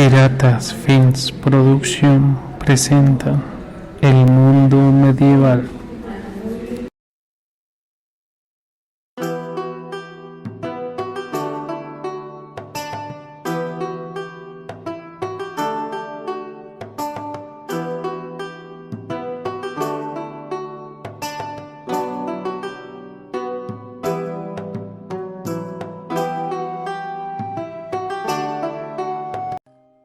Piratas Films Production presenta El Mundo Medieval.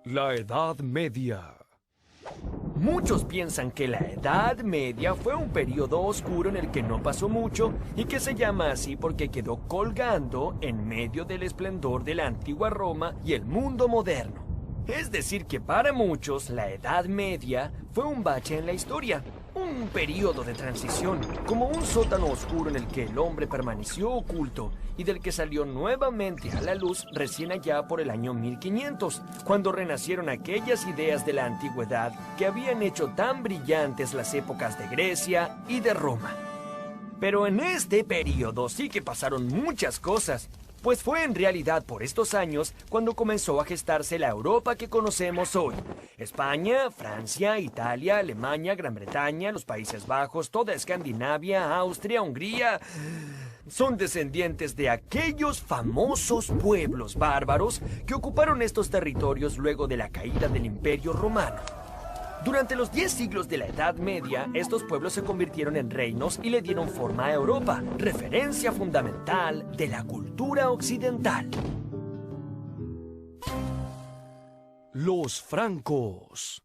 La Edad Media. Muchos piensan que la Edad Media fue un periodo oscuro en el que no pasó mucho y que se llama así porque quedó colgando en medio del esplendor de la antigua Roma y el mundo moderno. Es decir que para muchos la Edad Media fue un bache en la historia, un periodo de transición, como un sótano oscuro en el que el hombre permaneció oculto y del que salió nuevamente a la luz recién allá por el año 1500, cuando renacieron aquellas ideas de la antigüedad que habían hecho tan brillantes las épocas de Grecia y de Roma. Pero en este periodo sí que pasaron muchas cosas, pues fue en realidad por estos años cuando comenzó a gestarse la Europa que conocemos hoy. España, Francia, Italia, Alemania, Gran Bretaña, los Países Bajos, toda Escandinavia, Austria, Hungría son descendientes de aquellos famosos pueblos bárbaros que ocuparon estos territorios luego de la caída del Imperio Romano. Durante los 10 siglos de la Edad Media, estos pueblos se convirtieron en reinos y le dieron forma a Europa, referencia fundamental de la cultura occidental. Los francos.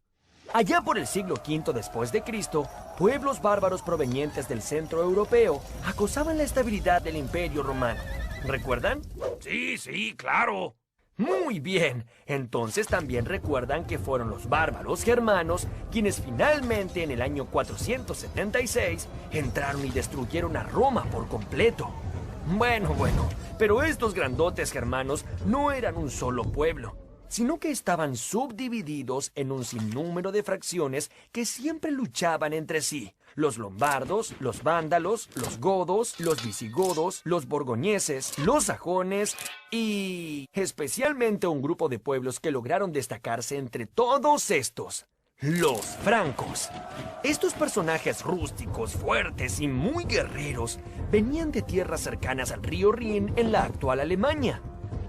Allá por el siglo V después de Cristo, pueblos bárbaros provenientes del centro europeo acosaban la estabilidad del Imperio Romano. ¿Recuerdan? Sí, claro. Muy bien, entonces también recuerdan que fueron los bárbaros germanos quienes finalmente en el año 476 entraron y destruyeron a Roma por completo. Bueno, pero estos grandotes germanos no eran un solo pueblo, sino que estaban subdivididos en un sinnúmero de fracciones que siempre luchaban entre sí. Los lombardos, los vándalos, los godos, los visigodos, los borgoñeses, los sajones y especialmente un grupo de pueblos que lograron destacarse entre todos estos: los francos. Estos personajes rústicos, fuertes y muy guerreros venían de tierras cercanas al río Rin en la actual Alemania.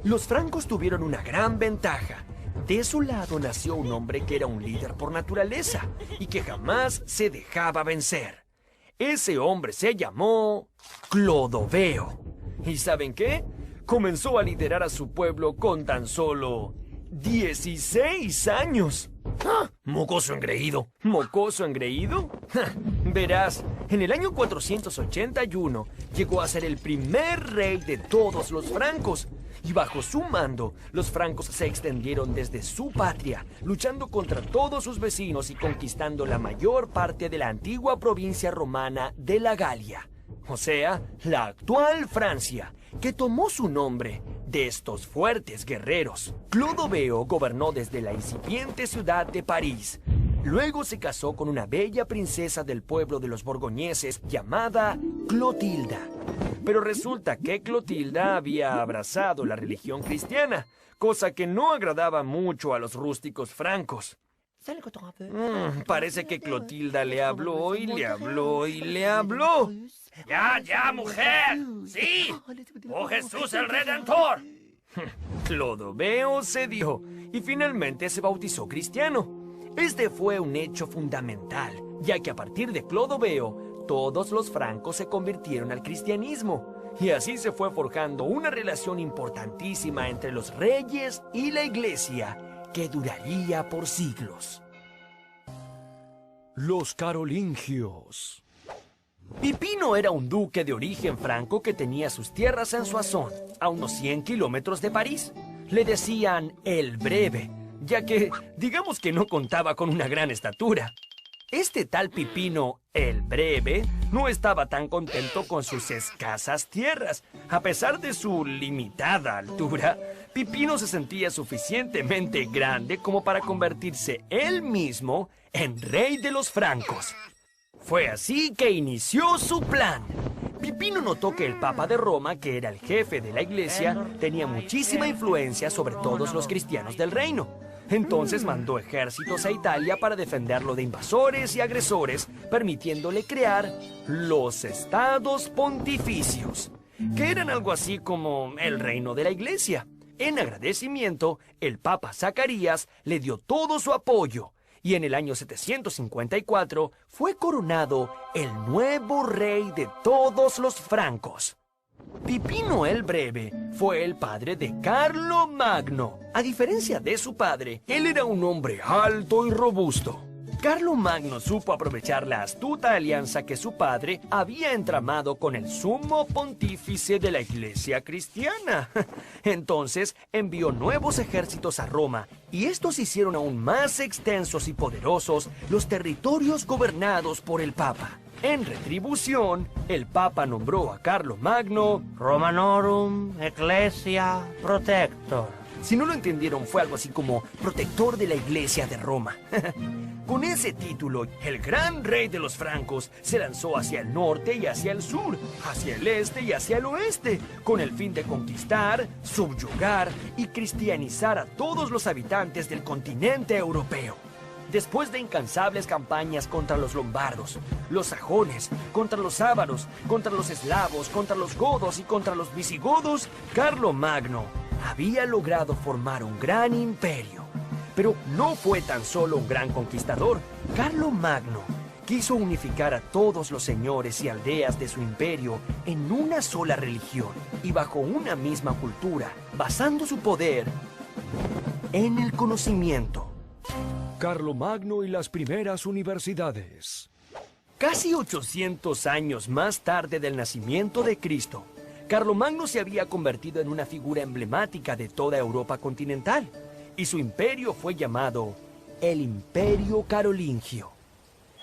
Los francos tuvieron una gran ventaja. De su lado nació un hombre que era un líder por naturaleza y que jamás se dejaba vencer. Ese hombre se llamó Clodoveo. ¿Y saben qué? Comenzó a liderar a su pueblo con tan solo 16 años. ¡Ah! ¡Mocoso engreído! ¿Mocoso engreído? ¡Ja! Verás, en el año 481 llegó a ser el primer rey de todos los francos. Y bajo su mando, los francos se extendieron desde su patria, luchando contra todos sus vecinos y conquistando la mayor parte de la antigua provincia romana de la Galia, o sea, la actual Francia, que tomó su nombre de estos fuertes guerreros. Clodoveo gobernó desde la incipiente ciudad de París. Luego se casó con una bella princesa del pueblo de los borgoñeses llamada Clotilda. Pero resulta que Clotilda había abrazado la religión cristiana, cosa que no agradaba mucho a los rústicos francos. Parece que Clotilda le habló y le habló y le habló. Ya, mujer. Sí. Oh, Jesús el Redentor. Clodoveo cedió y finalmente se bautizó cristiano. Este fue un hecho fundamental, ya que a partir de Clodoveo, todos los francos se convirtieron al cristianismo. Y así se fue forjando una relación importantísima entre los reyes y la iglesia, que duraría por siglos. Los carolingios. Pipino era un duque de origen franco que tenía sus tierras en Soissons, a unos 100 kilómetros de París. Le decían el Breve, ya que, digamos que no contaba con una gran estatura. Este tal Pipino, el Breve, no estaba tan contento con sus escasas tierras. A pesar de su limitada altura, Pipino se sentía suficientemente grande como para convertirse él mismo en rey de los francos. Fue así que inició su plan. Pipino notó que el Papa de Roma, que era el jefe de la iglesia, tenía muchísima influencia sobre todos los cristianos del reino. Entonces mandó ejércitos a Italia para defenderlo de invasores y agresores, permitiéndole crear los estados pontificios, que eran algo así como el reino de la iglesia. En agradecimiento, el Papa Zacarías le dio todo su apoyo, y en el año 754 fue coronado el nuevo rey de todos los francos. Pipino el Breve fue el padre de Carlomagno. A diferencia de su padre, él era un hombre alto y robusto. Carlomagno supo aprovechar la astuta alianza que su padre había entramado con el sumo pontífice de la Iglesia cristiana. Entonces envió nuevos ejércitos a Roma, y estos hicieron aún más extensos y poderosos los territorios gobernados por el Papa. En retribución, el Papa nombró a Carlomagno Romanorum Ecclesia Protector. Si no lo entendieron, fue algo así como protector de la Iglesia de Roma. Con ese título, el gran rey de los francos se lanzó hacia el norte y hacia el sur, hacia el este y hacia el oeste, con el fin de conquistar, subyugar y cristianizar a todos los habitantes del continente europeo. Después de incansables campañas contra los lombardos, los sajones, contra los ávaros, contra los eslavos, contra los godos y contra los visigodos, Carlomagno había logrado formar un gran imperio. Pero no fue tan solo un gran conquistador. Carlomagno quiso unificar a todos los señores y aldeas de su imperio en una sola religión y bajo una misma cultura, basando su poder en el conocimiento. Carlomagno y las primeras universidades. Casi 800 años más tarde del nacimiento de Cristo, Carlomagno se había convertido en una figura emblemática de toda Europa continental, y su imperio fue llamado el Imperio Carolingio.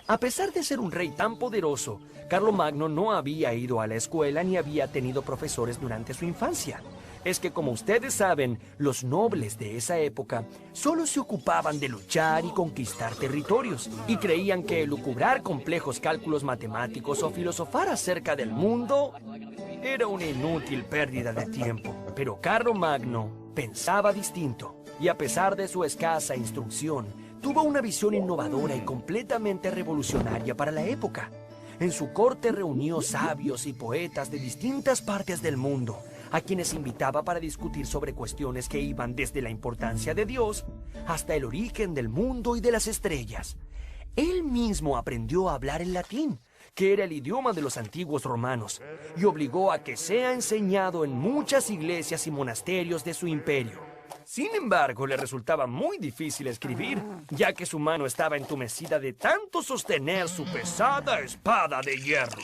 A pesar de ser un rey tan poderoso, Carlomagno no había ido a la escuela ni había tenido profesores durante su infancia. Es que, como ustedes saben, los nobles de esa época solo se ocupaban de luchar y conquistar territorios, y creían que elucubrar complejos cálculos matemáticos o filosofar acerca del mundo era una inútil pérdida de tiempo. Pero Carlomagno pensaba distinto, y a pesar de su escasa instrucción, tuvo una visión innovadora y completamente revolucionaria para la época. En su corte reunió sabios y poetas de distintas partes del mundo, a quienes invitaba para discutir sobre cuestiones que iban desde la importancia de Dios hasta el origen del mundo y de las estrellas. Él mismo aprendió a hablar el latín, que era el idioma de los antiguos romanos, y obligó a que sea enseñado en muchas iglesias y monasterios de su imperio. Sin embargo, le resultaba muy difícil escribir, ya que su mano estaba entumecida de tanto sostener su pesada espada de hierro.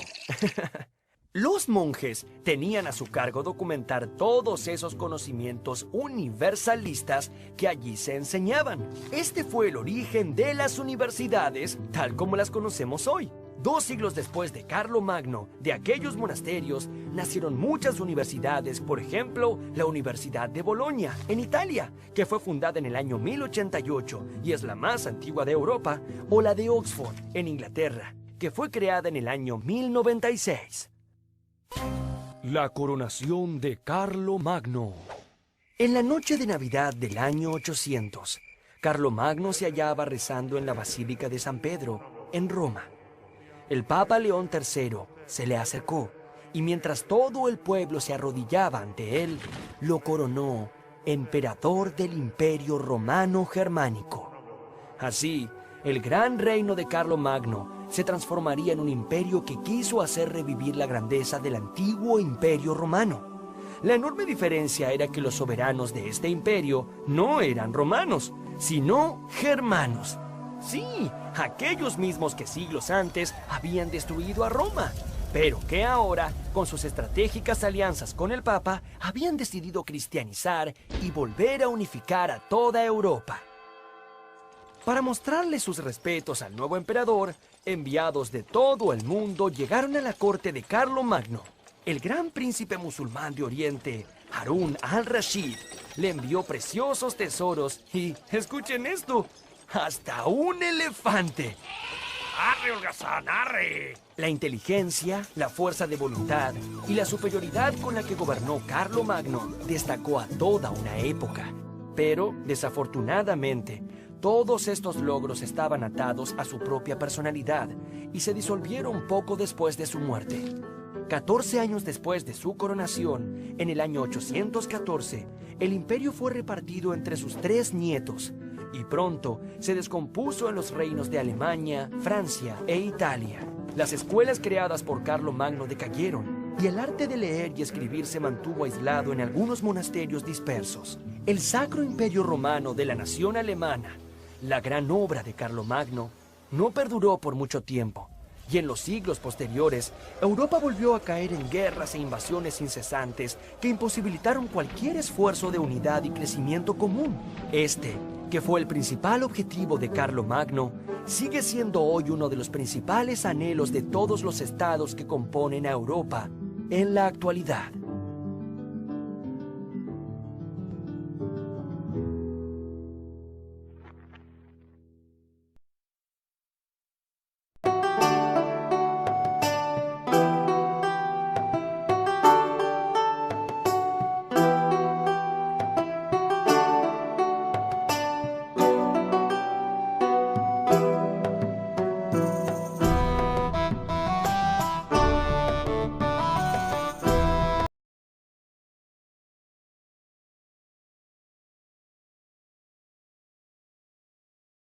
Los monjes tenían a su cargo documentar todos esos conocimientos universalistas que allí se enseñaban. Este fue el origen de las universidades, tal como las conocemos hoy. 2 siglos después de Carlomagno, de aquellos monasterios, nacieron muchas universidades, por ejemplo, la Universidad de Bolonia, en Italia, que fue fundada en el año 1088 y es la más antigua de Europa, o la de Oxford, en Inglaterra, que fue creada en el año 1096. La coronación de Carlomagno. En la noche de Navidad del año 800, Carlomagno se hallaba rezando en la Basílica de San Pedro, en Roma. El Papa León III se le acercó, y mientras todo el pueblo se arrodillaba ante él, lo coronó emperador del Imperio Romano Germánico. Así, el gran reino de Carlomagno se transformaría en un imperio que quiso hacer revivir la grandeza del antiguo Imperio Romano. La enorme diferencia era que los soberanos de este imperio no eran romanos, sino germanos. Sí, aquellos mismos que siglos antes habían destruido a Roma, pero que ahora, con sus estratégicas alianzas con el Papa, habían decidido cristianizar y volver a unificar a toda Europa. Para mostrarle sus respetos al nuevo emperador, enviados de todo el mundo llegaron a la corte de Carlomagno. El gran príncipe musulmán de Oriente, Harún al-Rashid, le envió preciosos tesoros y, escuchen esto, hasta un elefante. ¡Arre, holgazán, arre! La inteligencia, la fuerza de voluntad y la superioridad con la que gobernó Carlomagno destacó a toda una época. Pero, desafortunadamente, todos estos logros estaban atados a su propia personalidad y se disolvieron poco después de su muerte. 14 años después de su coronación, en el año 814, el imperio fue repartido entre sus 3 nietos y pronto se descompuso en los reinos de Alemania, Francia e Italia. Las escuelas creadas por Carlomagno decayeron y el arte de leer y escribir se mantuvo aislado en algunos monasterios dispersos. El Sacro Imperio Romano de la nación alemana, la gran obra de Carlomagno, no perduró por mucho tiempo. Y en los siglos posteriores, Europa volvió a caer en guerras e invasiones incesantes que imposibilitaron cualquier esfuerzo de unidad y crecimiento común. Este, que fue el principal objetivo de Carlomagno, sigue siendo hoy uno de los principales anhelos de todos los estados que componen a Europa en la actualidad.